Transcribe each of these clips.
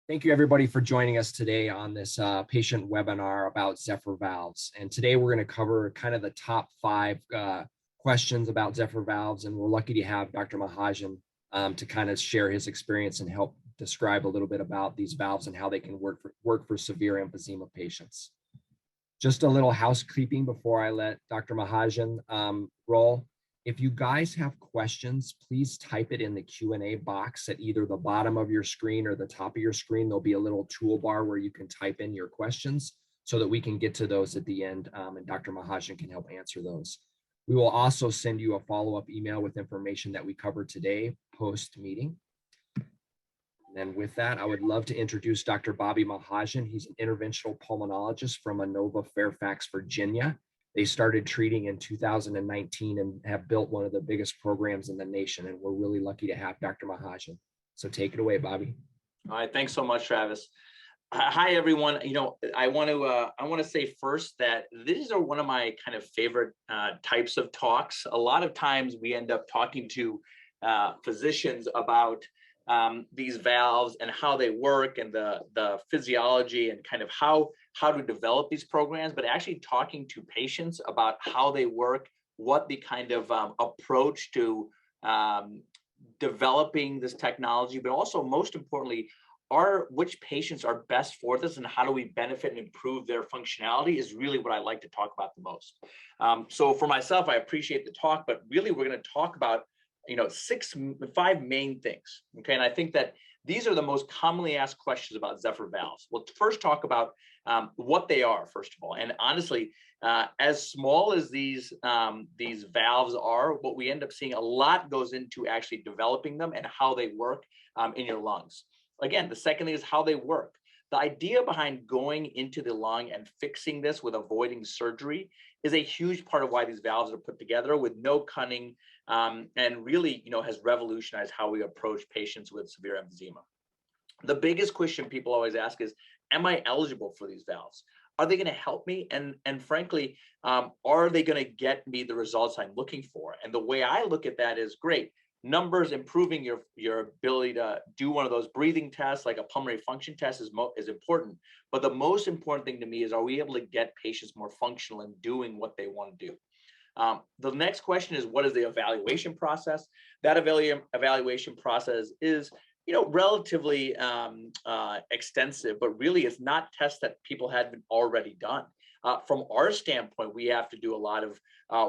Thank you everybody for joining us today on this patient webinar about Zephyr valves. And today we're going to cover kind of the top 5 questions about Zephyr valves. And we're lucky to have Dr. Mahajan to kind of share his experience and help describe a little bit about these valves and how they can work for severe emphysema patients. Just a little housekeeping before I let Dr. Mahajan roll. If you guys have questions, please type it in the Q&A box at either the bottom of your screen or the top of your screen. There'll be a little toolbar where you can type in your questions so that we can get to those at the end, and Dr. Mahajan can help answer those. We will also send you a follow-up email with information that we covered today post-meeting. And then with that, I would love to introduce Dr. Bobby Mahajan. He's an interventional pulmonologist from Inova, Fairfax, Virginia. They started treating in 2019 and have built one of the biggest programs in the nation. And we're really lucky to have Dr. Mahajan. So take it away, Bobby. All right, thanks so much, Travis. Hi, everyone. I want to say first that these are one of my kind of favorite types of talks. A lot of times we end up talking to physicians about these valves and how they work and the physiology and kind of how to develop these programs, but actually talking to patients about how they work, what the kind of approach to developing this technology, but also most importantly, which patients are best for this and how do we benefit and improve their functionality is really what I like to talk about the most. So for myself, I appreciate the talk, but really we're going to talk about 5 main things. Okay, and I think that these are the most commonly asked questions about Zephyr valves. We'll first talk about what they are, first of all. And honestly, as small as these valves are, what we end up seeing a lot goes into actually developing them and how they work in your lungs. Again, the second thing is how they work. The idea behind going into the lung and fixing this with avoiding surgery is a huge part of why these valves are put together with no cunning, and really, has revolutionized how we approach patients with severe emphysema. The biggest question people always ask is, am I eligible for these valves? Are they going to help me? And frankly, are they going to get me the results I'm looking for? And the way I look at that is great. Numbers, improving your ability to do one of those breathing tests, like a pulmonary function test, is important. But the most important thing to me is, are we able to get patients more functional in doing what they want to do? The next question is, what is the evaluation process? That evaluation process is, relatively extensive, but really it's not tests that people had already done. From our standpoint, we have to do a lot of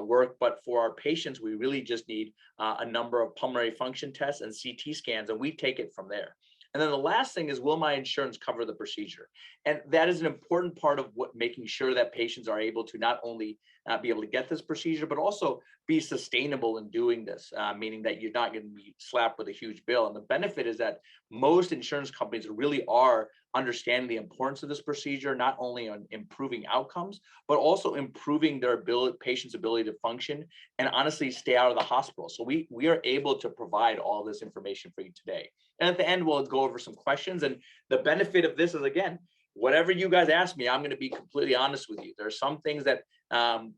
work, but for our patients, we really just need a number of pulmonary function tests and CT scans, and we take it from there. And then the last thing is, will my insurance cover the procedure? And that is an important part of making sure that patients are able to not only be able to get this procedure, but also be sustainable in doing this, meaning that you're not going to be slapped with a huge bill. And the benefit is that most insurance companies really are understanding the importance of this procedure, not only on improving outcomes, but also improving their patient's ability to function and honestly stay out of the hospital. So we are able to provide all this information for you today. And at the end, we'll go over some questions. And the benefit of this is, again, whatever you guys ask me, I'm going to be completely honest with you. There are some things that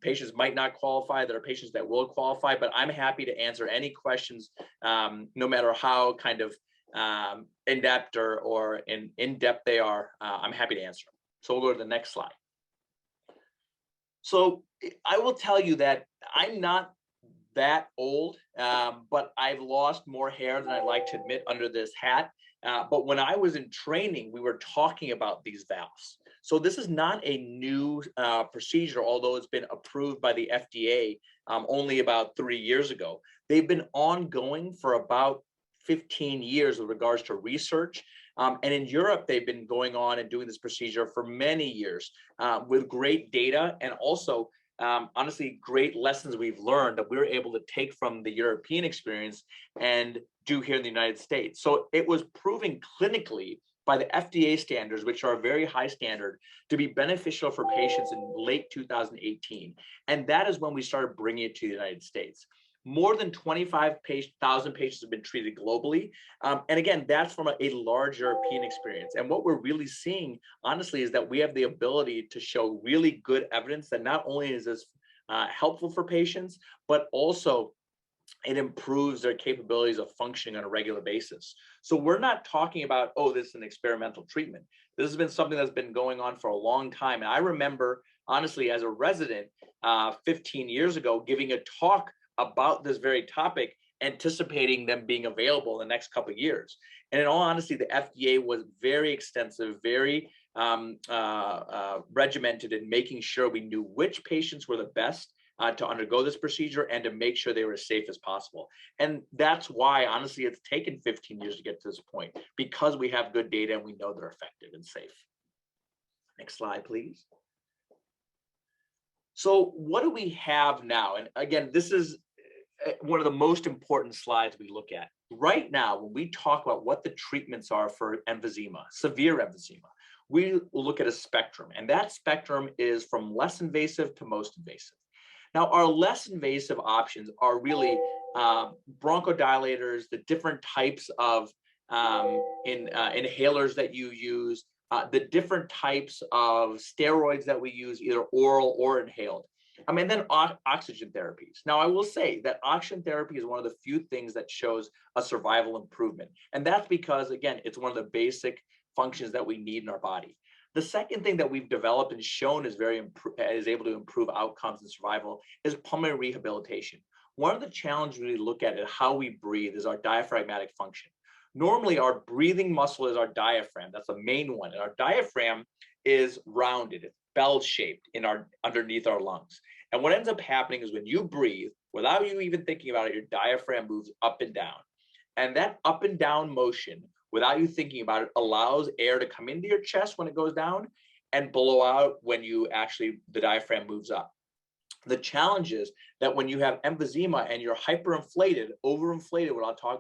patients might not qualify. There are patients that will qualify, but I'm happy to answer any questions, no matter how kind of in-depth or in-depth they are. I'm happy to answer them. So we'll go to the next slide. So I will tell you that I'm not that old, but I've lost more hair than I'd like to admit under this hat. But when I was in training, we were talking about these valves. So this is not a new procedure, although it's been approved by the FDA only about 3 years ago. They've been ongoing for about 15 years with regards to research. And in Europe, they've been going on and doing this procedure for many years with great data and also honestly, great lessons we've learned that we're able to take from the European experience and do here in the United States. So it was proven clinically by the FDA standards, which are a very high standard, to be beneficial for patients in late 2018. And that is when we started bringing it to the United States. More than 25,000 patients have been treated globally. And again, that's from a large European experience. And what we're really seeing, honestly, is that we have the ability to show really good evidence that not only is this helpful for patients, but also it improves their capabilities of functioning on a regular basis. So we're not talking about, oh, this is an experimental treatment. This has been something that's been going on for a long time. And I remember, honestly, as a resident 15 years ago, giving a talk about this very topic, anticipating them being available in the next couple of years. And in all honesty, the FDA was very extensive, very regimented in making sure we knew which patients were the best to undergo this procedure and to make sure they were as safe as possible. And that's why, honestly, it's taken 15 years to get to this point, because we have good data and we know they're effective and safe. Next slide, please. So what do we have now? And again, this is one of the most important slides we look at. Right now, when we talk about what the treatments are for emphysema, severe emphysema, we look at a spectrum, and that spectrum is from less invasive to most invasive. Now, our less invasive options are really bronchodilators, the different types of inhalers that you use, the different types of steroids that we use, either oral or inhaled. And then oxygen therapies. Now, I will say that oxygen therapy is one of the few things that shows a survival improvement. And that's because, again, it's one of the basic functions that we need in our body. The second thing that we've developed and shown is able to improve outcomes and survival is pulmonary rehabilitation. One of the challenges we look at how we breathe is our diaphragmatic function. Normally, our breathing muscle is our diaphragm. That's the main one. And our diaphragm is rounded, it's bell-shaped underneath our lungs. And what ends up happening is when you breathe, without you even thinking about it, your diaphragm moves up and down. And that up and down motion, without you thinking about it, allows air to come into your chest when it goes down and blow out when the diaphragm moves up. The challenge is that when you have emphysema and you're hyperinflated, overinflated,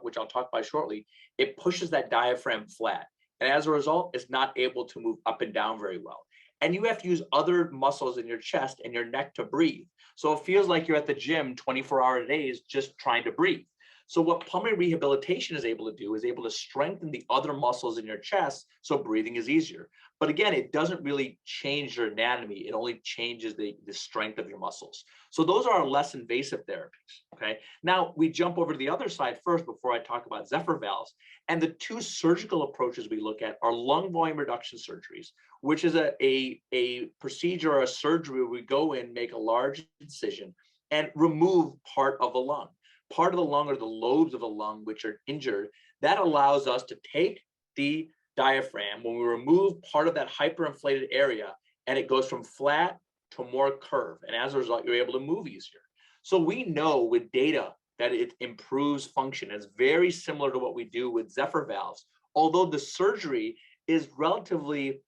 which I'll talk about shortly, it pushes that diaphragm flat. And as a result, it's not able to move up and down very well. And you have to use other muscles in your chest and your neck to breathe. So it feels like you're at the gym 24-hour days just trying to breathe. So what pulmonary rehabilitation is able to do is able to strengthen the other muscles in your chest so breathing is easier. But again, it doesn't really change your anatomy. It only changes the strength of your muscles. So those are our less invasive therapies, okay? Now we jump over to the other side first before I talk about Zephyr valves. And the two surgical approaches we look at are lung volume reduction surgeries, which is a procedure or a surgery where we go in, make a large incision, and remove part of the lung. Part of the lung or the lobes of the lung which are injured. That allows us to take the diaphragm when we remove part of that hyperinflated area, and it goes from flat to more curve. And as a result, you're able to move easier. So we know with data that it improves function. It's very similar to what we do with Zephyr valves, although the surgery is relatively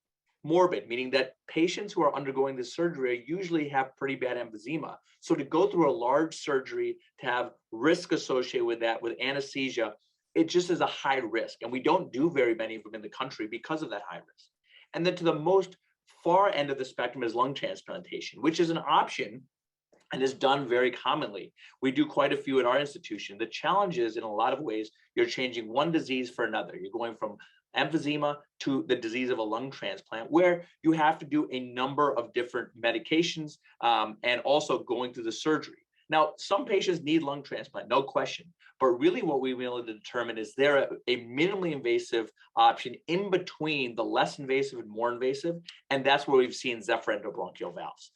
morbid, meaning that patients who are undergoing this surgery usually have pretty bad emphysema. So to go through a large surgery, to have risk associated with that, with anesthesia, it just is a high risk. And we don't do very many of them in the country because of that high risk. And then to the most far end of the spectrum is lung transplantation, which is an option and is done very commonly. We do quite a few at our institution. The challenge is, in a lot of ways, you're changing one disease for another. You're going from emphysema to the disease of a lung transplant, where you have to do a number of different medications and also going through the surgery. Now, some patients need lung transplant, no question. But really what we will determine is there a minimally invasive option in between the less invasive and more invasive, and that's where we've seen Zephyr Endobronchial valves.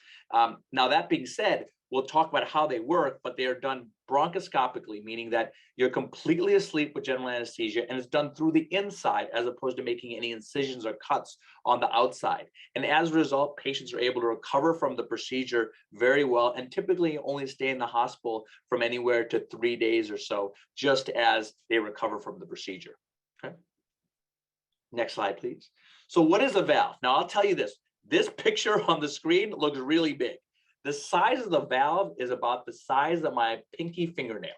Now, that being said, we'll talk about how they work, but they are done bronchoscopically, meaning that you're completely asleep with general anesthesia, and it's done through the inside as opposed to making any incisions or cuts on the outside. And as a result, patients are able to recover from the procedure very well, and typically only stay in the hospital from anywhere to 3 days or so, just as they recover from the procedure. Okay. Next slide, please. So what is a valve? Now, I'll tell you this picture on the screen looks really big. The size of the valve is about the size of my pinky fingernail.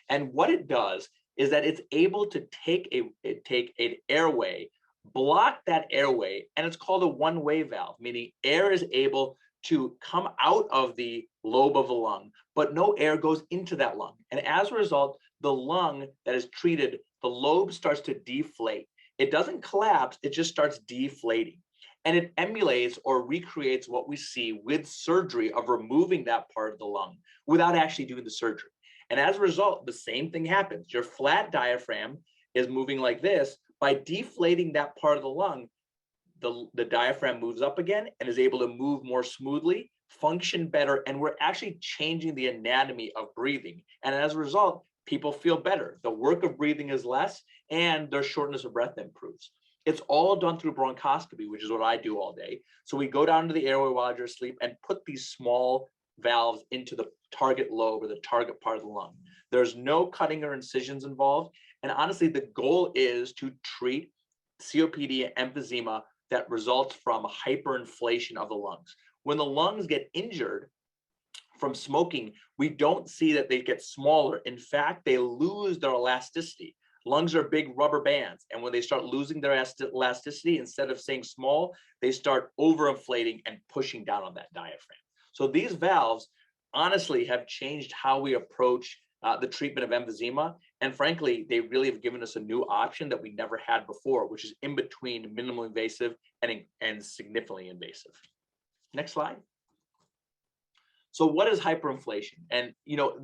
And what it does is that it's able to take an airway, block that airway, and it's called a one-way valve, meaning air is able to come out of the lobe of the lung, but no air goes into that lung. And as a result, the lung that is treated, the lobe starts to deflate. It doesn't collapse, it just starts deflating. And it emulates or recreates what we see with surgery of removing that part of the lung without actually doing the surgery. And as a result, the same thing happens. Your flat diaphragm is moving like this. By deflating that part of the lung, the diaphragm moves up again and is able to move more smoothly, function better, and we're actually changing the anatomy of breathing. And as a result, people feel better. The work of breathing is less, and their shortness of breath improves. It's all done through bronchoscopy, which is what I do all day. So we go down to the airway while you're asleep and put these small valves into the target lobe or the target part of the lung. There's no cutting or incisions involved. And honestly, the goal is to treat COPD and emphysema that results from hyperinflation of the lungs. When the lungs get injured from smoking, we don't see that they get smaller. In fact, they lose their elasticity. Lungs are big rubber bands, and when they start losing their elasticity, instead of staying small, they start overinflating and pushing down on that diaphragm. So these valves honestly have changed how we approach the treatment of emphysema. And frankly, they really have given us a new option that we never had before, which is in between minimally invasive and significantly invasive. Next slide. So what is hyperinflation? And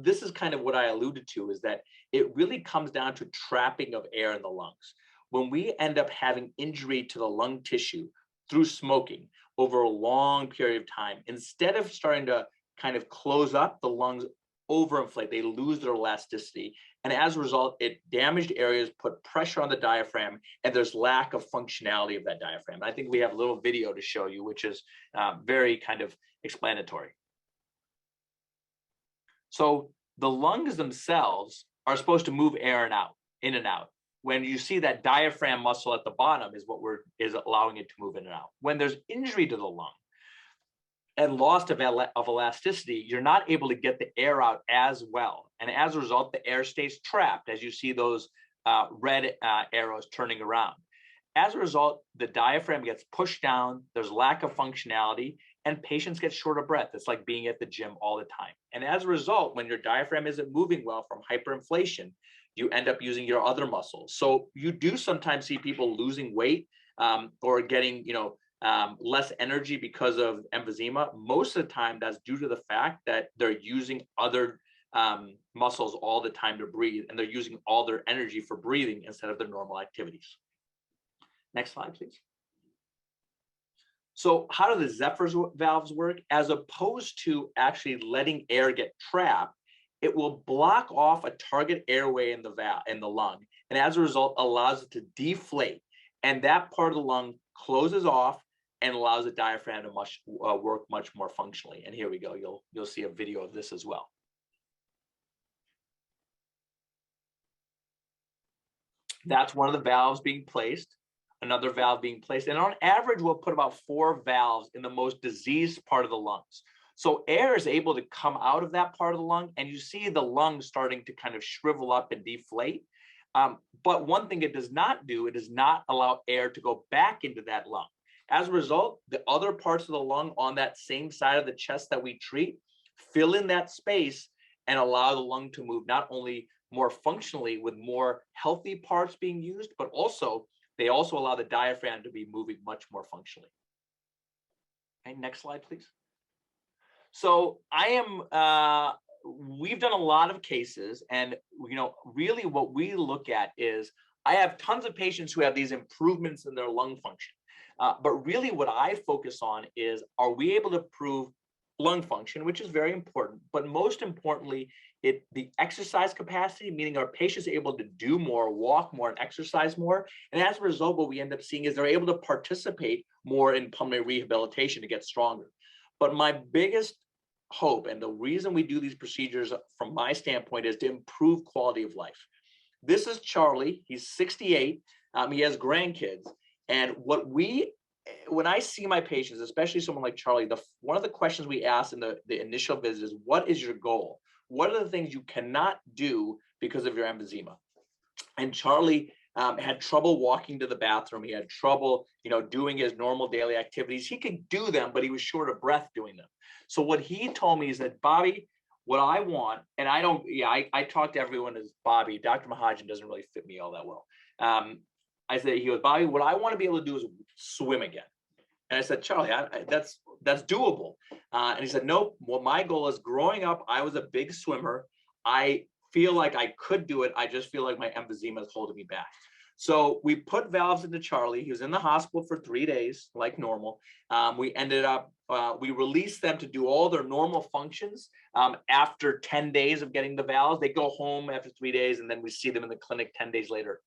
this is kind of what I alluded to, is that it really comes down to trapping of air in the lungs. When we end up having injury to the lung tissue through smoking over a long period of time, instead of starting to kind of close up, the lungs overinflate, they lose their elasticity. And as a result, it damaged areas, put pressure on the diaphragm, and there's lack of functionality of that diaphragm. And I think we have a little video to show you, which is very kind of explanatory. So the lungs themselves are supposed to move air in and out. When you see that diaphragm muscle at the bottom is what is allowing it to move in and out. When there's injury to the lung and loss of elasticity, you're not able to get the air out as well. And as a result, the air stays trapped, as you see those red arrows turning around. As a result, the diaphragm gets pushed down, there's lack of functionality, and patients get short of breath. It's like being at the gym all the time. And as a result, when your diaphragm isn't moving well from hyperinflation, you end up using your other muscles. So you do sometimes see people losing weight or getting, less energy because of emphysema. Most of the time, that's due to the fact that they're using other muscles all the time to breathe, and they're using all their energy for breathing instead of their normal activities. Next slide, please. So how do the Zephyr valves work? As opposed to actually letting air get trapped, it will block off a target airway in the lung, and as a result, allows it to deflate. And that part of the lung closes off and allows the diaphragm to work much more functionally. And here we go. You'll see a video of this as well. That's one of the valves being placed. Another valve being placed. And on average, we'll put about 4 valves in the most diseased part of the lungs. So air is able to come out of that part of the lung, and you see the lung starting to kind of shrivel up and deflate. But one thing it does not do, it does not allow air to go back into that lung. As a result, the other parts of the lung on that same side of the chest that we treat fill in that space and allow the lung to move not only more functionally with more healthy parts being used, but they also allow the diaphragm to be moving much more functionally. Okay, next slide, please. So we've done a lot of cases, and really what we look at is, I have tons of patients who have these improvements in their lung function. But really what I focus on is, are we able to improve lung function, which is very important, but most importantly, the exercise capacity, meaning our patients are able to do more, walk more, and exercise more. And as a result, what we end up seeing is they're able to participate more in pulmonary rehabilitation to get stronger. But my biggest hope, and the reason we do these procedures from my standpoint, is to improve quality of life. This is Charlie. He's 68. He has grandkids. And when I see my patients, especially someone like Charlie, one of the questions we ask in the initial visit is, what is your goal? What are the things you cannot do because of your emphysema? And Charlie had trouble walking to the bathroom. He had trouble, doing his normal daily activities. He could do them, but he was short of breath doing them. So what he told me is that, Bobby, what I want, and I talk to everyone as Bobby. Dr. Mahajan doesn't really fit me all that well. I said, he goes, Bobby, what I want to be able to do is swim again. And I said, Charlie, that's doable. And he said, nope. Well, my goal is, growing up, I was a big swimmer. I feel like I could do it. I just feel like my emphysema is holding me back. So we put valves into Charlie. He was in the hospital for 3 days, like normal. We ended up, we released them to do all their normal functions. After 10 days of getting the valves, they go home after 3 days, and then we see them in the clinic 10 days later.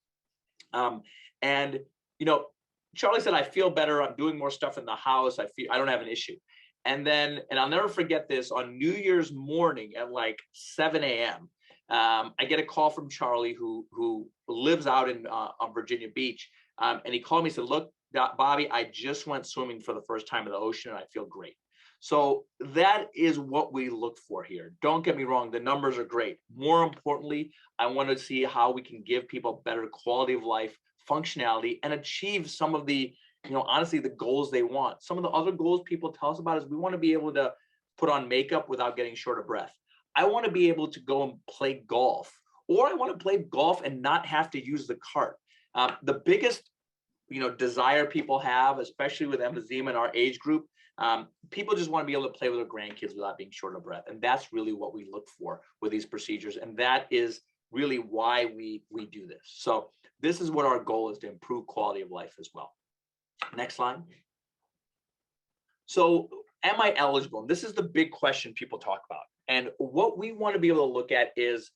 And, you know, Charlie said, I feel better. I'm doing more stuff in the house. I don't have an issue. And then, and I'll never forget this, on New Year's morning at like 7 a.m., I get a call from Charlie, who lives out in on Virginia Beach. And he called me and said, look, Bobby, I just went swimming for the first time in the ocean and I feel great. So that is what we look for here. Don't get me wrong, the numbers are great. More importantly, I want to see how we can give people better quality of life, functionality, and achieve some of the, you know, honestly, the goals they want. Some of the other goals people tell us about is we want to be able to put on makeup without getting short of breath. I want to be able to go and play golf, or I want to play golf and not have to use the cart. The biggest, you know, desire people have, especially with emphysema in our age group, people just want to be able to play with their grandkids without being short of breath. And that's really what we look for with these procedures. And that is really why we do this. So this is what our goal is, to improve quality of life as well. Next slide. So am I eligible? And this is the big question people talk about. And what we want to be able to look at is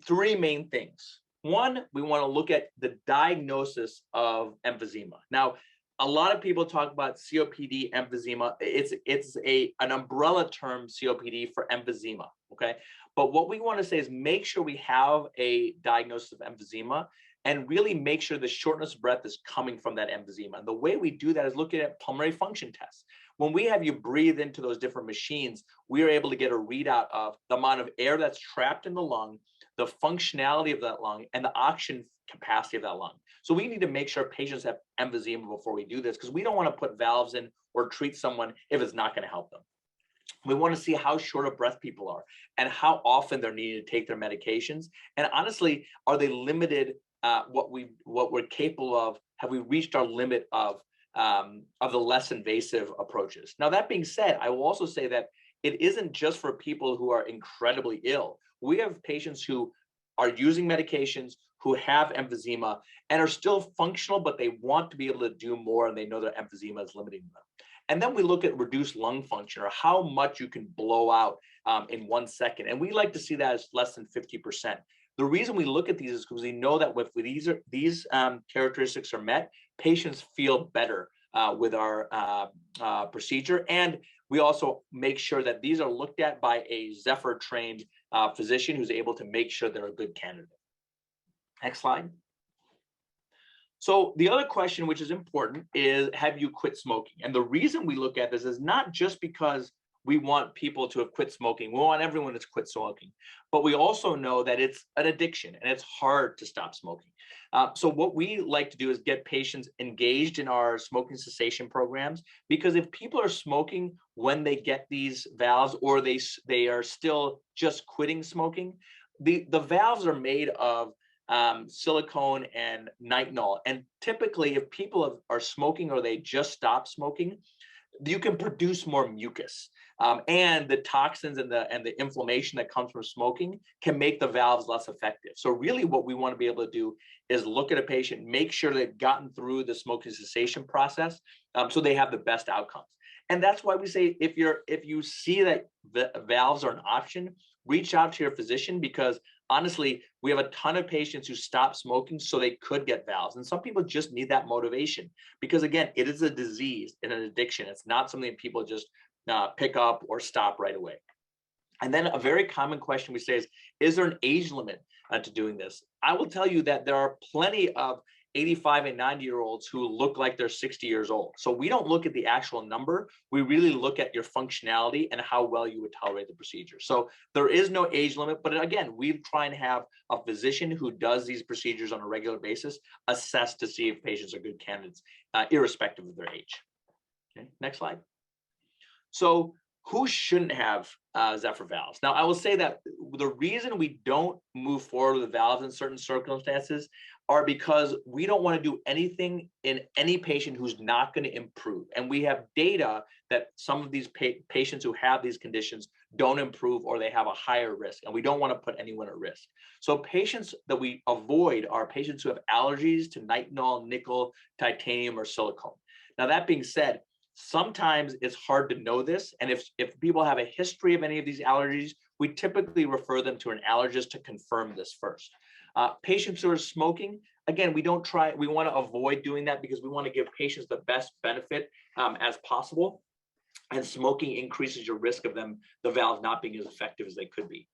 3 main things. One, we want to look at the diagnosis of emphysema. Now, a lot of people talk about COPD, emphysema. It's an umbrella term, COPD, for emphysema, okay? But what we want to say is make sure we have a diagnosis of emphysema and really make sure the shortness of breath is coming from that emphysema. And the way we do that is looking at pulmonary function tests. When we have you breathe into those different machines, we are able to get a readout of the amount of air that's trapped in the lung, the functionality of that lung, and the oxygen capacity of that lung. So we need to make sure patients have emphysema before we do this, because we don't want to put valves in or treat someone if it's not going to help them. We want to see how short of breath people are and how often they're needing to take their medications. And honestly, are they limited? What we're capable of? Have we reached our limit of the less invasive approaches? Now, that being said, I will also say that it isn't just for people who are incredibly ill. We have patients who are using medications, who have emphysema and are still functional, but they want to be able to do more, and they know their emphysema is limiting them. And then we look at reduced lung function, or how much you can blow out in 1 second. And we like to see that as less than 50%. The reason we look at these is because we know that if these characteristics are met, patients feel better with our procedure. And we also make sure that these are looked at by a Zephyr trained physician who's able to make sure they're a good candidate. Next slide. So the other question, which is important, is have you quit smoking? And the reason we look at this is not just because we want people to have quit smoking. We want everyone to quit smoking. But we also know that it's an addiction and it's hard to stop smoking. So what we like to do is get patients engaged in our smoking cessation programs, because if people are smoking when they get these valves, or they are still just quitting smoking, the valves are made of silicone and nitinol. And typically, if people are smoking or they just stop smoking, you can produce more mucus. And the toxins and the inflammation that comes from smoking can make the valves less effective. So really what we want to be able to do is look at a patient, make sure they've gotten through the smoking cessation process, so they have the best outcomes. And that's why we say, if you see that the valves are an option, reach out to your physician, because honestly, we have a ton of patients who stop smoking so they could get valves. And some people just need that motivation, because again, it is a disease and an addiction. It's not something people just pick up or stop right away. And then a very common question we say is there an age limit to doing this? I will tell you that there are plenty of 85 and 90-year-olds who look like they're 60 years old. So we don't look at the actual number. We really look at your functionality and how well you would tolerate the procedure. So there is no age limit, but again, we try and have a physician who does these procedures on a regular basis assess to see if patients are good candidates, irrespective of their age. Okay, next slide. So who shouldn't have Zephyr valves? Now, I will say that the reason we don't move forward with valves in certain circumstances are because we don't want to do anything in any patient who's not going to improve. And we have data that some of these patients who have these conditions don't improve or they have a higher risk, and we don't want to put anyone at risk. So patients that we avoid are patients who have allergies to nitinol, nickel, titanium, or silicone. Now, that being said, sometimes it's hard to know this, and if people have a history of any of these allergies, we typically refer them to an allergist to confirm this first. Patients who are smoking, again, we want to avoid doing that because we want to give patients the best benefit as possible. And smoking increases your risk of the valve not being as effective as they could be.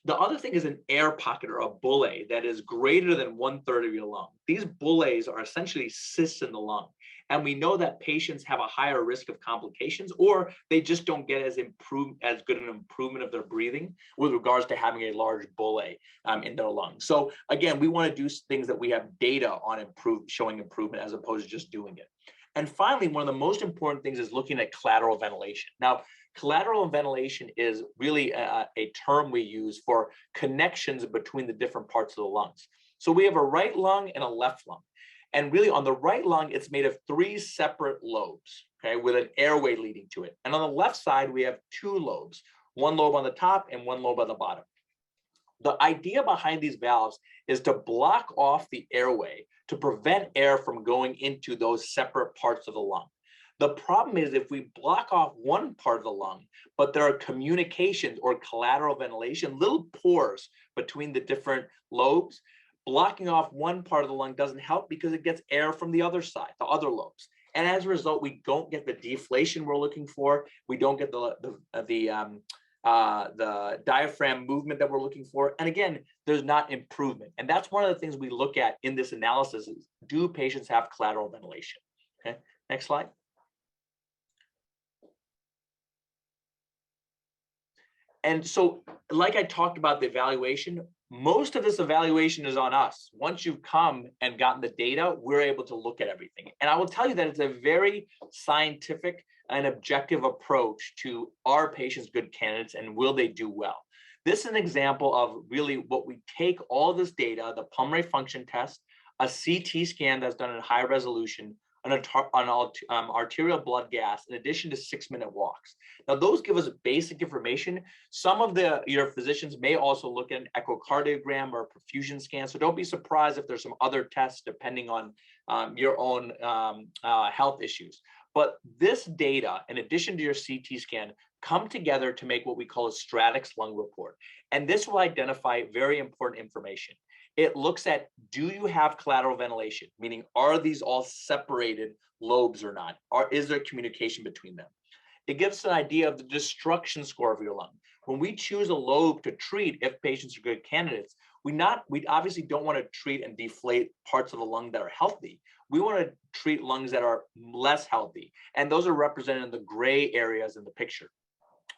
The other thing is an air pocket or a bullae that is greater than 1/3 of your lung. These bullaes are essentially cysts in the lung. And we know that patients have a higher risk of complications, or they just don't get as good an improvement of their breathing with regards to having a large bullae in their lungs. So again, we want to do things that we have data on showing improvement as opposed to just doing it. And finally, one of the most important things is looking at collateral ventilation. Now, collateral ventilation is really a term we use for connections between the different parts of the lungs. So we have a right lung and a left lung. And really on the right lung, it's made of 3 separate lobes, okay, with an airway leading to it. And on the left side, we have 2 lobes, 1 lobe on the top and 1 lobe on the bottom. The idea behind these valves is to block off the airway to prevent air from going into those separate parts of the lung. The problem is if we block off one part of the lung, but there are communications or collateral ventilation, little pores between the different lobes, blocking off one part of the lung doesn't help because it gets air from the other side, the other lobes. And as a result, we don't get the deflation we're looking for. We don't get the diaphragm movement that we're looking for. And again, there's not improvement. And that's one of the things we look at in this analysis is, do patients have collateral ventilation? Okay, next slide. And so, like I talked about the evaluation, most of this evaluation is on us. Once you've come and gotten the data, we're able to look at everything. And I will tell you that it's a very scientific and objective approach to, are patients good candidates and will they do well? This is an example of really what we take all this data, the pulmonary function test, a CT scan that's done in high resolution, an arterial blood gas, in addition to 6-minute walks. Now, those give us basic information. Some of your physicians may also look at an echocardiogram or a perfusion scan. So don't be surprised if there's some other tests depending on your own health issues. But this data, in addition to your CT scan, come together to make what we call a StratX lung report. And this will identify very important information. It looks at, do you have collateral ventilation? Meaning, are these all separated lobes or not? Is there communication between them? It gives an idea of the destruction score of your lung. When we choose a lobe to treat, if patients are good candidates, we obviously don't want to treat and deflate parts of the lung that are healthy. We want to treat lungs that are less healthy. And those are represented in the gray areas in the picture.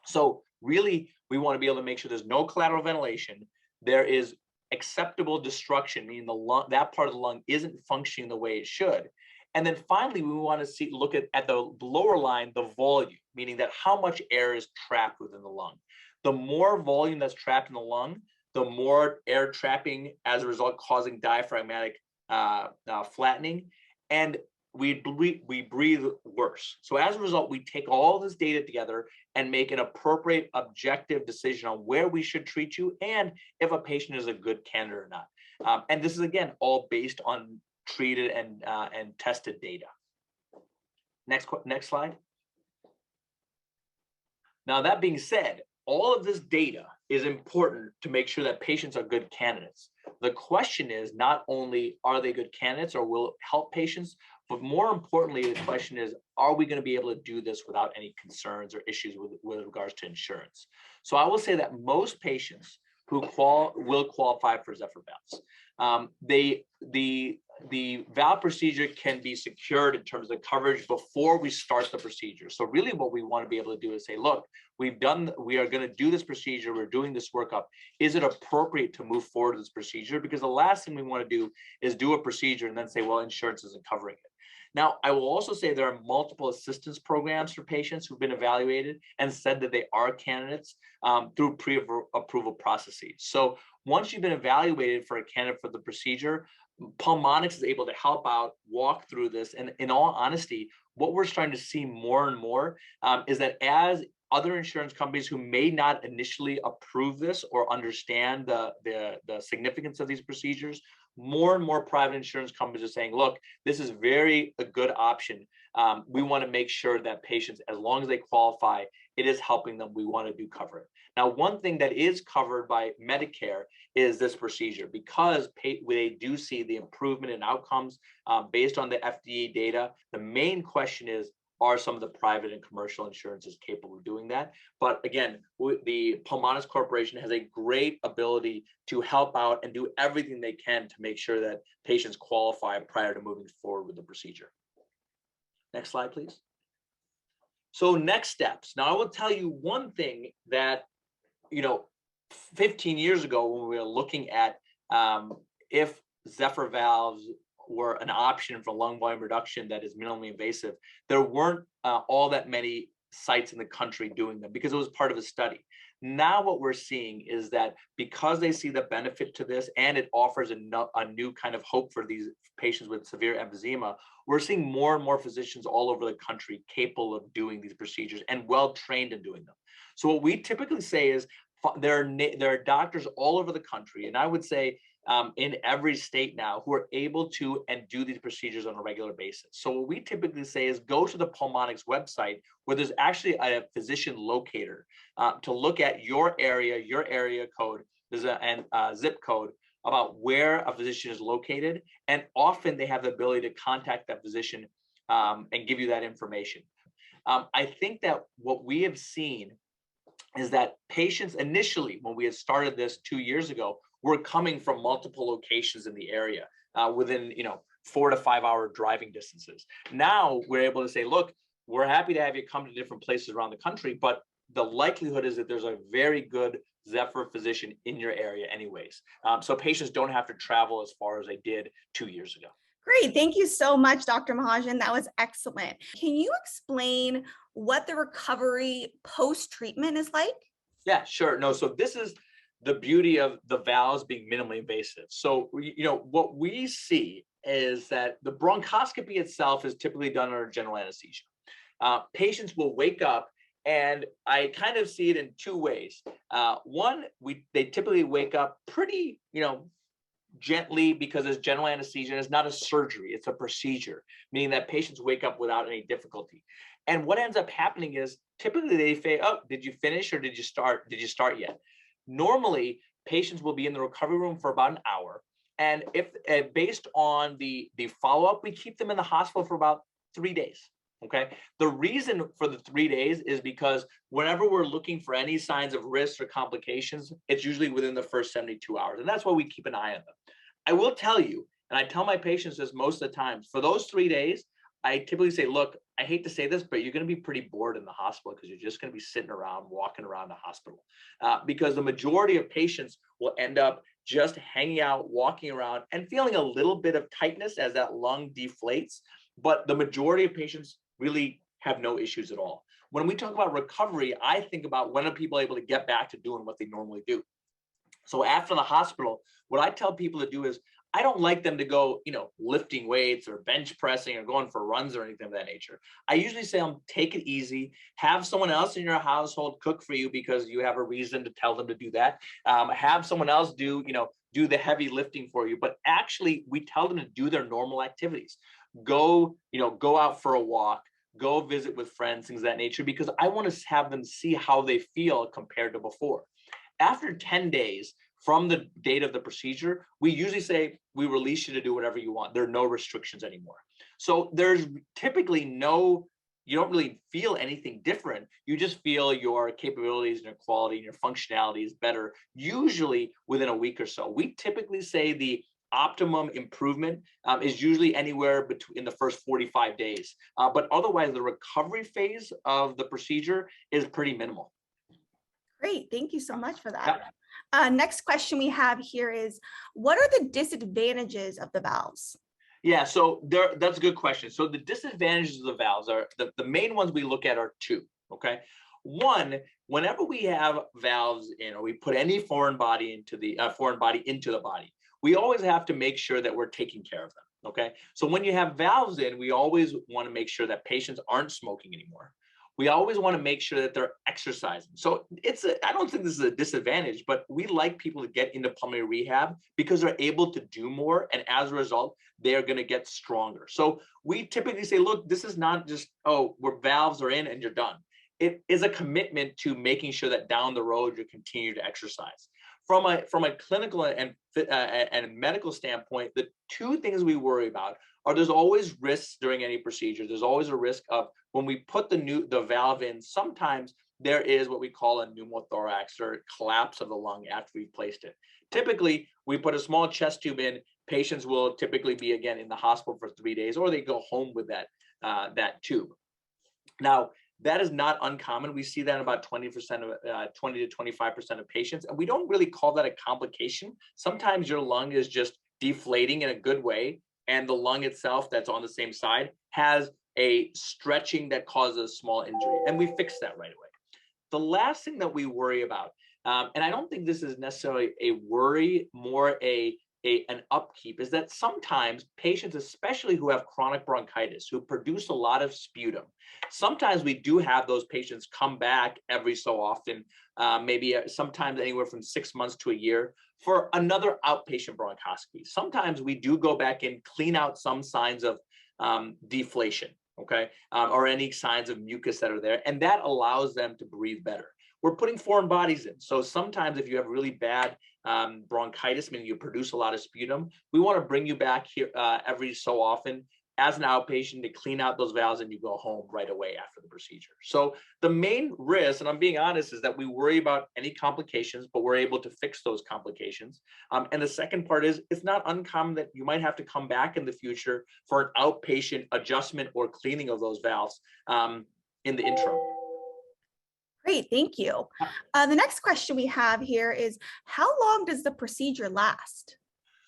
So really, we want to be able to make sure there's no collateral ventilation. There is acceptable destruction, meaning the lung, that part of the lung isn't functioning the way it should. And then finally, we want to look at the lower line, the volume, meaning that how much air is trapped within the lung. The more volume that's trapped in the lung, the more air trapping, as a result, causing diaphragmatic flattening, and we breathe worse. So as a result, we take all this data together and make an appropriate, objective decision on where we should treat you and if a patient is a good candidate or not. And this is, again, all based on treated and tested data. Next slide. Now, that being said, all of this data is important to make sure that patients are good candidates. The question is not only are they good candidates or will help patients, but more importantly, the question is, are we going to be able to do this without any concerns or issues with regards to insurance? So I will say that most patients who will qualify for Zephyr valves. The valve procedure can be secured in terms of coverage before we start the procedure. So really what we want to be able to do is say, look, we are going to do this procedure, we're doing this workup. Is it appropriate to move forward with this procedure? Because the last thing we want to do is do a procedure and then say, well, insurance isn't covering it. Now, I will also say there are multiple assistance programs for patients who've been evaluated and said that they are candidates through pre-approval processes. So once you've been evaluated for a candidate for the procedure, Pulmonx is able to help out, walk through this. And in all honesty, what we're starting to see more and more is that as other insurance companies who may not initially approve this or understand the significance of these procedures, more and more private insurance companies are saying, look, this is a good option. We want to make sure that patients, as long as they qualify, it is helping them. We want to do cover it. Now, one thing that is covered by Medicare is this procedure, because they do see the improvement in outcomes based on the FDA data. The main question is, are some of the private and commercial insurances capable of doing that? But again, the Pulmonx Corporation has a great ability to help out and do everything they can to make sure that patients qualify prior to moving forward with the procedure. Next slide, please. So next steps. Now, I will tell you one thing that, 15 years ago, when we were looking at if Zephyr valves were an option for lung volume reduction that is minimally invasive, there weren't all that many sites in the country doing them because it was part of a study. Now what we're seeing is that because they see the benefit to this and it offers a new kind of hope for these patients with severe emphysema, we're seeing more and more physicians all over the country capable of doing these procedures and well trained in doing them. So what we typically say is there are doctors all over the country, and I would say in every state now, who are able to and do these procedures on a regular basis. So what we typically say is go to the Pulmonx website, where there's actually a physician locator to look at your area code, there's a zip code about where a physician is located, and often they have the ability to contact that physician and give you that information. I think that what we have seen is that patients initially, when we had started this 2 years ago, were coming from multiple locations in the area within 4 to 5 hour driving distances. Now we're able to say, look, we're happy to have you come to different places around the country, but the likelihood is that there's a very good Zephyr physician in your area anyways. So patients don't have to travel as far as they did 2 years ago. Great. Thank you so much, Dr. Mahajan. That was excellent. Can you explain what the recovery post-treatment is like? Yeah, sure. No, so this is the beauty of the valves being minimally invasive. So, what we see is that the bronchoscopy itself is typically done under general anesthesia. Patients will wake up, and I kind of see it in two ways. One, they typically wake up pretty, gently, because it's general anesthesia. It's not a surgery, it's a procedure, meaning that patients wake up without any difficulty. And what ends up happening is typically they say, oh, did you finish or did you start? Did you start yet? Normally, patients will be in the recovery room for about an hour. And if based on the follow-up, we keep them in the hospital for about 3 days. Okay. The reason for the 3 days is because whenever we're looking for any signs of risks or complications, it's usually within the first 72 hours. And that's why we keep an eye on them. I will tell you, and I tell my patients this most of the time, for those 3 days, I typically say, look, I hate to say this, but you're going to be pretty bored in the hospital because you're just going to be sitting around, walking around the hospital, because the majority of patients will end up just hanging out, walking around, and feeling a little bit of tightness as that lung deflates. But the majority of patients really have no issues at all. When we talk about recovery, I think about when are people able to get back to doing what they normally do. So after the hospital, what I tell people to do is, I don't like them to go, lifting weights or bench pressing or going for runs or anything of that nature. I usually say, take it easy, have someone else in your household cook for you because you have a reason to tell them to do that. Have someone else do the heavy lifting for you. But actually, we tell them to do their normal activities. Go out for a walk, go visit with friends, things of that nature, because I want to have them see how they feel compared to before. After 10 days from the date of the procedure, we usually say we release you to do whatever you want. There are no restrictions anymore. So there's typically you don't really feel anything different. You just feel your capabilities and your quality and your functionality is better, usually within a week or so. We typically say the optimum improvement is usually anywhere between the first 45 days. But otherwise, the recovery phase of the procedure is pretty minimal. Great. Thank you so much for that. Next question we have here is, what are the disadvantages of the valves? Yeah, so that's a good question. So the disadvantages of the valves are, the main ones we look at are two, okay? One, whenever we have valves in, or we put any foreign body into the body, we always have to make sure that we're taking care of them, okay? So when you have valves in, we always want to make sure that patients aren't smoking anymore. we always want to make sure that they're exercising. So I don't think this is a disadvantage, but we like people to get into pulmonary rehab because they're able to do more. And as a result, they're going to get stronger. So we typically say, look, this is not just, oh, where valves are in and you're done. It is a commitment to making sure that down the road, you continue to exercise. From a clinical and medical standpoint, the two things we worry about are there's always risks during any procedure. There's always a risk of when we put the valve in, sometimes there is what we call a pneumothorax or collapse of the lung after we've placed it. Typically, we put a small chest tube in. Patients will typically be, again, in the hospital for 3 days, or they go home with that tube. Now, that is not uncommon. We see that in about 20% of 20 to 25% of patients, and we don't really call that a complication. Sometimes your lung is just deflating in a good way, and the lung itself that's on the same side has a stretching that causes small injury, and we fix that right away. The last thing that we worry about, and I don't think this is necessarily a worry, more an upkeep, is that sometimes patients, especially who have chronic bronchitis, who produce a lot of sputum, sometimes we do have those patients come back every so often, maybe sometimes anywhere from 6 months to a year, for another outpatient bronchoscopy. Sometimes we do go back and clean out some signs of deflation, okay, or any signs of mucus that are there, and that allows them to breathe better. We're putting foreign bodies in. So sometimes if you have really bad bronchitis, meaning you produce a lot of sputum, we want to bring you back here every so often as an outpatient to clean out those valves, and you go home right away after the procedure. So the main risk, and I'm being honest, is that we worry about any complications, but we're able to fix those complications. And the second part is it's not uncommon that you might have to come back in the future for an outpatient adjustment or cleaning of those valves in the interim. Great, thank you. The next question we have here is, how long does the procedure last?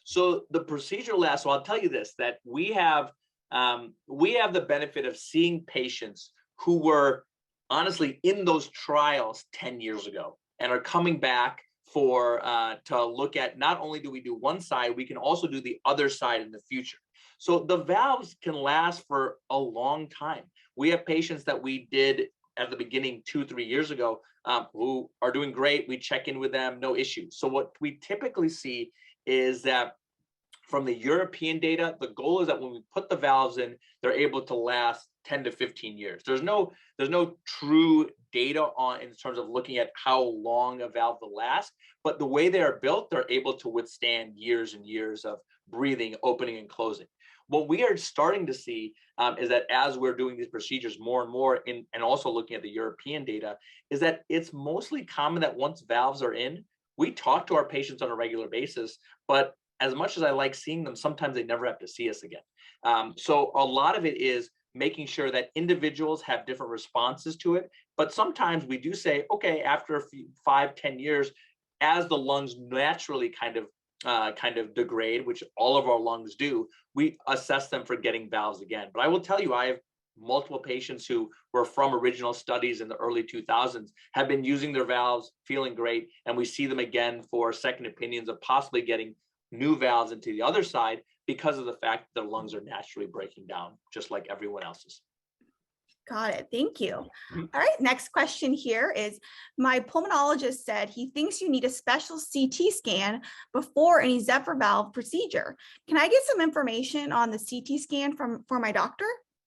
So the procedure lasts, so I'll tell you this, that we have the benefit of seeing patients who were honestly in those trials 10 years ago and are coming back to look at, not only do we do one side, we can also do the other side in the future. So the valves can last for a long time. We have patients that we did at the beginning 2-3 years ago who are doing great. We check in with them, no issues. So what we typically see is that from the European data, the goal is that when we put the valves in, they're able to last 10 to 15 years. There's no true data on in terms of looking at how long a valve will last, but the way they are built, they're able to withstand years and years of breathing, opening and closing. What we are starting to see is that as we're doing these procedures more and more, and also looking at the European data, is that it's mostly common that once valves are in, we talk to our patients on a regular basis, but as much as I like seeing them, sometimes they never have to see us again. So a lot of it is making sure that individuals have different responses to it, but sometimes we do say, okay, after a few 5-10 years, as the lungs naturally kind of degrade, which all of our lungs do, we assess them for getting valves again. But I will tell you, I have multiple patients who were from original studies in the early 2000s, have been using their valves, feeling great, and we see them again for second opinions of possibly getting new valves into the other side because of the fact that their lungs are naturally breaking down, just like everyone else's. Got it. Thank you. All right. Next question here is, my pulmonologist said he thinks you need a special CT scan before any Zephyr valve procedure. Can I get some information on the CT scan for my doctor?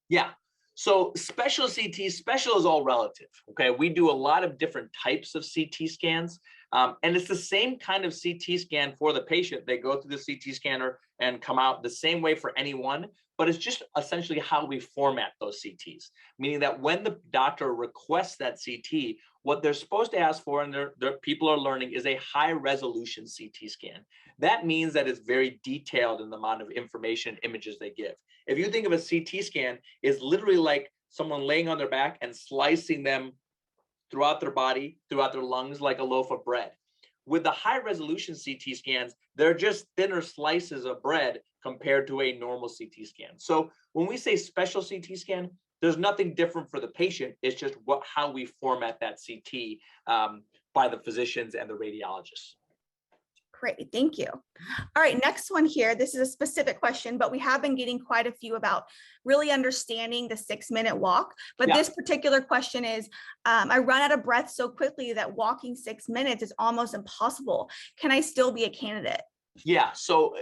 Yeah. So special CT, special is all relative. Okay. We do a lot of different types of CT scans. And it's the same kind of CT scan for the patient. They go through the CT scanner and come out the same way for anyone, but it's just essentially how we format those CTs, meaning that when the doctor requests that CT, what they're supposed to ask for, and their people are learning, is a high resolution CT scan. That means that it's very detailed in the amount of information, images they give. If you think of a CT scan, it's literally like someone laying on their back and slicing them throughout their body, throughout their lungs, like a loaf of bread. With the high resolution CT scans, they're just thinner slices of bread compared to a normal CT scan. So when we say special CT scan, there's nothing different for the patient. It's just how we format that CT by the physicians and the radiologists. Great, thank you. All right, next one here. This is a specific question, but we have been getting quite a few about really understanding the 6-minute walk. But Yeah. this particular question is, I run out of breath so quickly that walking 6 minutes is almost impossible. Can I still be a candidate? Yeah, so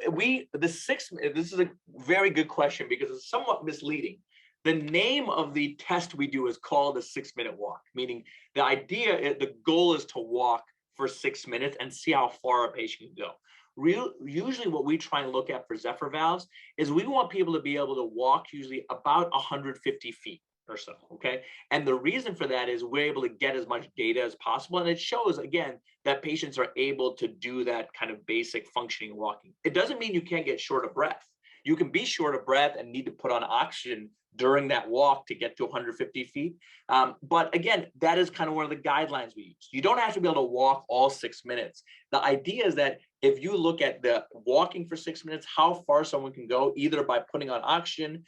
this is a very good question because it's somewhat misleading. The name of the test we do is called a 6-minute walk, meaning the goal is to walk for 6 minutes and see how far a patient can go. Usually what we try and look at for Zephyr valves is we want people to be able to walk usually about 150 feet or so, okay? And the reason for that is we're able to get as much data as possible. And it shows, again, that patients are able to do that kind of basic functioning walking. It doesn't mean you can't get short of breath. You can be short of breath and need to put on oxygen during that walk to get to 150 feet. But again, that is kind of one of the guidelines we use. You don't have to be able to walk all 6 minutes. The idea is that if you look at the walking for 6 minutes, how far someone can go, either by putting on oxygen,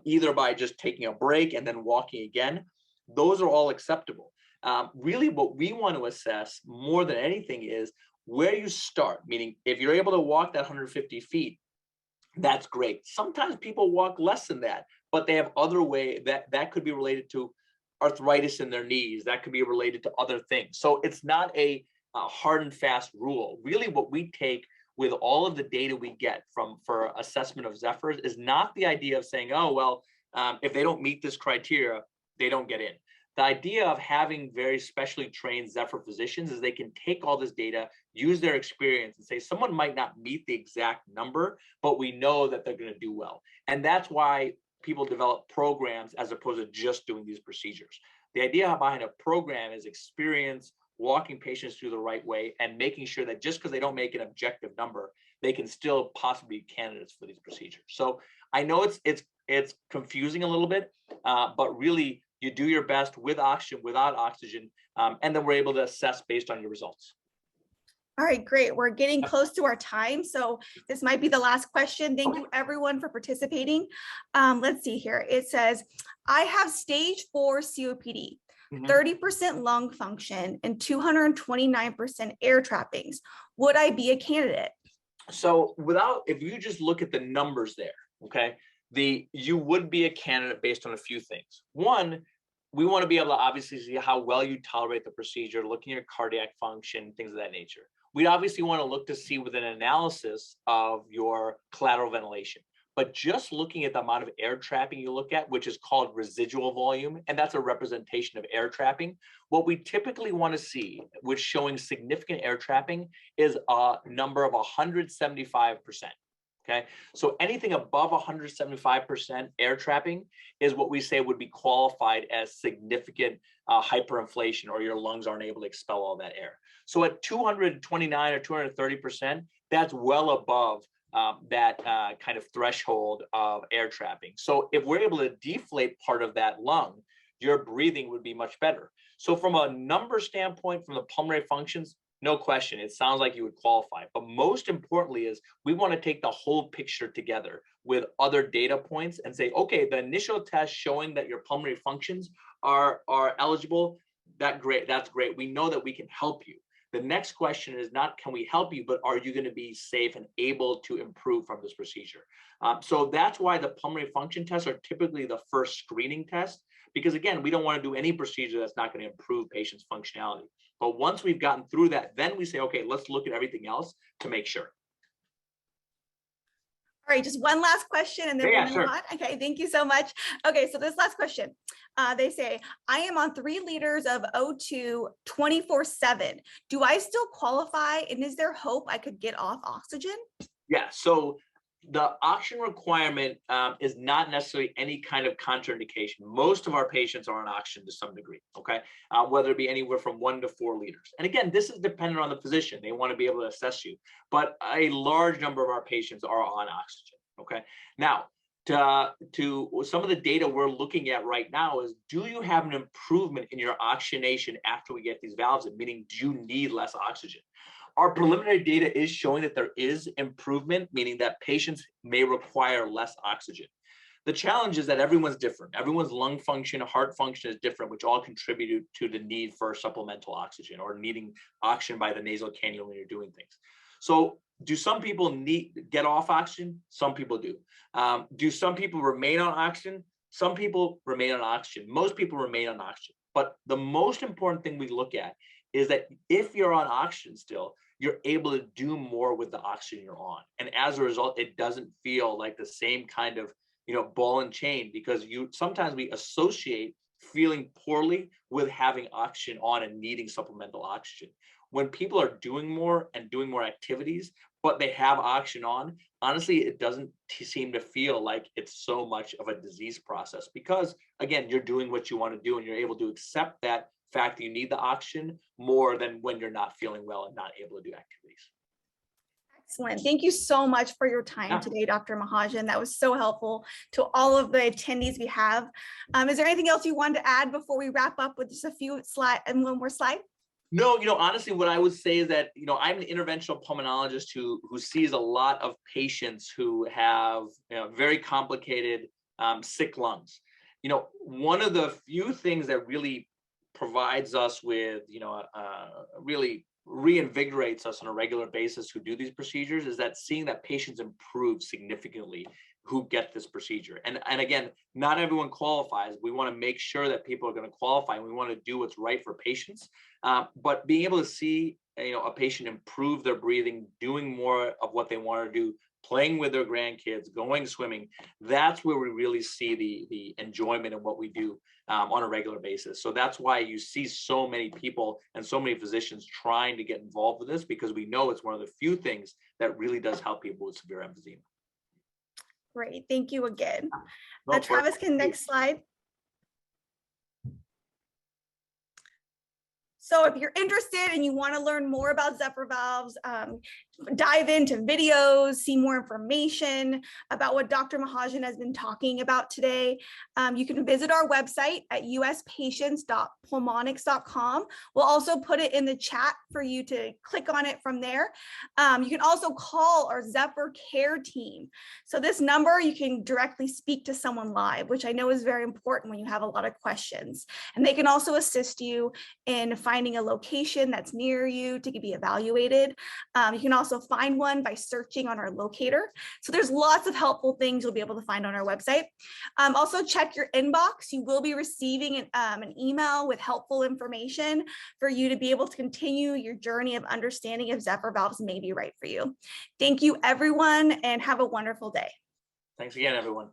either by just taking a break and then walking again, those are all acceptable. Really what we want to assess more than anything is where you start, meaning if you're able to walk that 150 feet, that's great. Sometimes people walk less than that, but they have other way that could be related to arthritis in their knees. That could be related to other things. So it's not a hard and fast rule. Really what we take with all of the data we get for assessment of Zephyrs is not the idea of saying, oh, well, if they don't meet this criteria, they don't get in. The idea of having very specially trained Zephyr physicians is they can take all this data, use their experience and say someone might not meet the exact number, but we know that they're going to do well. And that's why people develop programs as opposed to just doing these procedures. The idea behind a program is experience, walking patients through the right way and making sure that just because they don't make an objective number, they can still possibly be candidates for these procedures. So I know it's confusing a little bit, but really you do your best with oxygen, without oxygen, and then we're able to assess based on your results. All right, great. We're getting close to our time, so this might be the last question. Thank you everyone for participating. Let's see here. It says, I have stage 4 COPD, 30% lung function, and 229% air trappings. Would I be a candidate? So if you just look at the numbers there, okay, you would be a candidate based on a few things. One, we want to be able to obviously see how well you tolerate the procedure, looking at your cardiac function, things of that nature. We'd obviously want to look to see with an analysis of your collateral ventilation. But just looking at the amount of air trapping you look at, which is called residual volume, and that's a representation of air trapping, what we typically want to see, which showing significant air trapping, is a number of 175%. Okay, so anything above 175% air trapping is what we say would be qualified as significant hyperinflation, or your lungs aren't able to expel all that air. So at 229 or 230%, that's well above that kind of threshold of air trapping. So if we're able to deflate part of that lung, your breathing would be much better. So from a number standpoint, from the pulmonary functions, no question, it sounds like you would qualify. But most importantly is we want to take the whole picture together with other data points and say, okay, the initial test showing that your pulmonary functions are eligible, that's great. We know that we can help you. The next question is not can we help you, but are you going to be safe and able to improve from this procedure? So that's why the pulmonary function tests are typically the first screening test, because again, we don't want to do any procedure that's not going to improve patients' functionality. But once we've gotten through that, then we say, okay, let's look at everything else to make sure. All right, just one last question and then we'll move sure. on. Okay, thank you so much. Okay, so this last question, they say, I am on 3 liters of O2 24/7. Do I still qualify? And is there hope I could get off oxygen? Yeah, so the oxygen requirement is not necessarily any kind of contraindication. Most of our patients are on oxygen to some degree, okay? Whether it be anywhere from 1 to 4 liters. And again, this is dependent on the physician. They want to be able to assess you. But a large number of our patients are on oxygen, okay? Now, to some of the data we're looking at right now is, do you have an improvement in your oxygenation after we get these valves in, meaning do you need less oxygen? Our preliminary data is showing that there is improvement, meaning that patients may require less oxygen. The challenge is that everyone's different. Everyone's lung function, heart function is different, which all contribute to the need for supplemental oxygen or needing oxygen by the nasal cannula when you're doing things. So do some people get off oxygen? Some people do. Do some people remain on oxygen? Some people remain on oxygen. Most people remain on oxygen. But the most important thing we look at is that if you're on oxygen still, you're able to do more with the oxygen you're on. And as a result, it doesn't feel like the same kind of, ball and chain, because sometimes we associate feeling poorly with having oxygen on and needing supplemental oxygen. When people are doing more and doing more activities, but they have oxygen on, honestly, it doesn't seem to feel like it's so much of a disease process, because again, you're doing what you want to do and you're able to accept that fact that you need the oxygen more than when you're not feeling well and not able to do activities. Excellent. Thank you so much for your time today, Dr. Mahajan. That was so helpful to all of the attendees we have. Is there anything else you wanted to add before we wrap up with just a few slides and one more slide? No, honestly, what I would say is that, I'm an interventional pulmonologist who sees a lot of patients who have very complicated sick lungs. One of the few things that really provides us with, really reinvigorates us on a regular basis who do these procedures is that seeing that patients improve significantly who get this procedure. And again, not everyone qualifies. We want to make sure that people are going to qualify, and we want to do what's right for patients. But being able to see a patient improve their breathing, doing more of what they want to do, playing with their grandkids, going swimming, that's where we really see the enjoyment in what we do on a regular basis. So that's why you see so many people and so many physicians trying to get involved with this, because we know it's one of the few things that really does help people with severe emphysema. Great, thank you again. No, Travis, can next slide. So if you're interested and you want to learn more about Zephyr valves, dive into videos, see more information about what Dr. Mahajan has been talking about today, you can visit our website at uspatients.pulmonx.com. We'll also put it in the chat for you to click on it from there. You can also call our Zephyr care team. So this number, you can directly speak to someone live, which I know is very important when you have a lot of questions. And they can also assist you in finding a location that's near you to be evaluated. You can also find one by searching on our locator. So there's lots of helpful things you'll be able to find on our website. Also check your inbox. You will be receiving an email with helpful information for you to be able to continue your journey of understanding if Zephyr valves may be right for you. Thank you, everyone, and have a wonderful day. Thanks again, everyone.